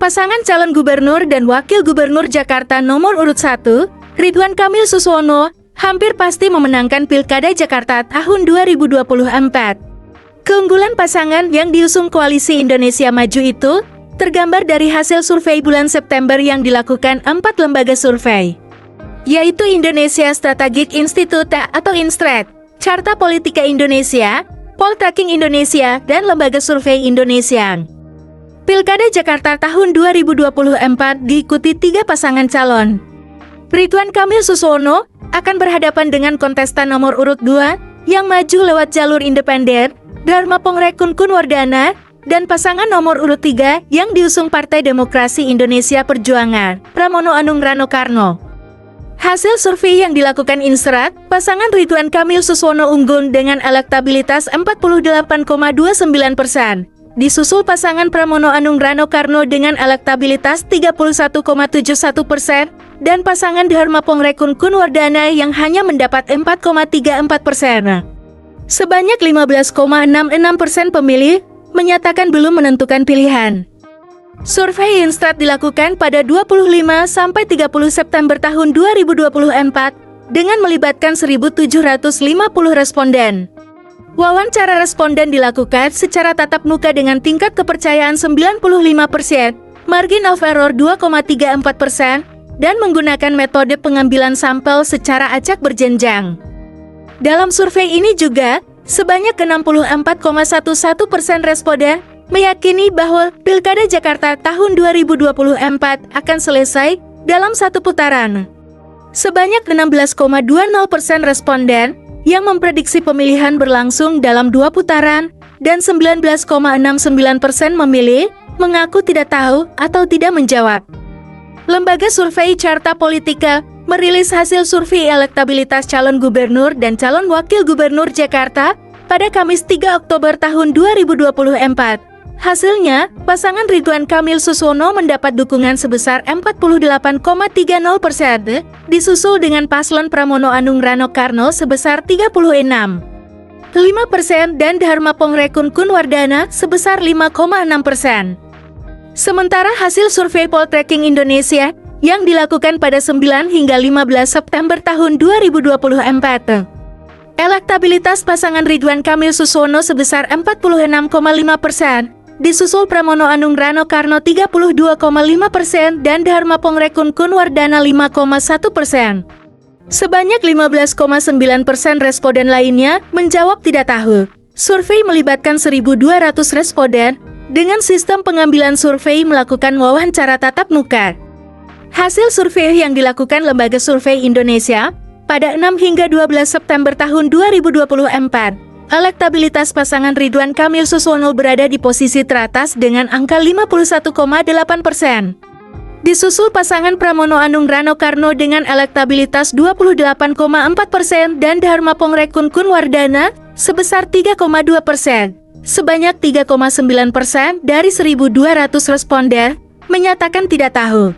Pasangan calon gubernur dan wakil gubernur Jakarta nomor urut 1, Ridwan Kamil Suswono, hampir pasti memenangkan Pilkada Jakarta tahun 2024. Keunggulan pasangan yang diusung Koalisi Indonesia Maju itu tergambar dari hasil survei bulan September yang dilakukan 4 lembaga survei, yaitu Indonesia Strategic Institute atau INSTRAT, Carta Politika Indonesia, Poltreking Indonesia, dan Lembaga Survei Indonesia. Pilkada Jakarta tahun 2024 diikuti 3 pasangan calon. Ridwan Kamil Suswono akan berhadapan dengan kontestan nomor urut 2 yang maju lewat jalur independen, Dharma Pongrekun Wardana, dan pasangan nomor urut 3 yang diusung Partai Demokrasi Indonesia Perjuangan, Pramono Anung Rano Karno. Hasil survei yang dilakukan INSTRAT, pasangan Ridwan Kamil Suswono unggul dengan elektabilitas 48,29%. Disusul pasangan Pramono Anung Rano Karno dengan elektabilitas 31,71% dan pasangan Dharma Pongrekun Wardana yang hanya mendapat 4,34%. Sebanyak 15,66% pemilih menyatakan belum menentukan pilihan. Survei INSTRAT dilakukan pada 25-30 September tahun 2024 dengan melibatkan 1.750 responden. Wawancara responden dilakukan secara tatap muka dengan tingkat kepercayaan 95%, margin of error 2,34%, dan menggunakan metode pengambilan sampel secara acak berjenjang. Dalam survei ini juga, sebanyak 64,11% responden meyakini bahwa Pilkada Jakarta tahun 2024 akan selesai dalam 1 putaran. Sebanyak 16,20% responden yang memprediksi pemilihan berlangsung dalam 2 putaran, dan 19,69% memilih mengaku tidak tahu atau tidak menjawab. Lembaga survei Carta Politika merilis hasil survei elektabilitas calon gubernur dan calon wakil gubernur Jakarta pada Kamis 3 Oktober tahun 2024. Hasilnya, pasangan Ridwan Kamil Suswono mendapat dukungan sebesar 48,30%, disusul dengan paslon Pramono Anung Rano Karno sebesar 36,5% dan Dharma Pongrekun Wardana sebesar 5,6%. Sementara hasil survei Poltreking Indonesia yang dilakukan pada 9 hingga 15 September tahun 2024, elektabilitas pasangan Ridwan Kamil Suswono sebesar 46,5%, disusul Pramono Anung Rano Karno 32,5% dan Dharma Pongrekun Wardana 5,1%. Sebanyak 15,9% responden lainnya menjawab tidak tahu. Survei melibatkan 1.200 responden dengan sistem pengambilan survei melakukan wawancara tatap muka. Hasil survei yang dilakukan Lembaga Survei Indonesia pada 6 hingga 12 September tahun 2024, elektabilitas pasangan Ridwan Kamil Suswono berada di posisi teratas dengan angka 51,8%. Disusul pasangan Pramono Anung Rano Karno dengan elektabilitas 28,4% dan Dharma Pongrekun Wardana sebesar 3,2%. Sebanyak 3,9% dari 1.200 responden menyatakan tidak tahu.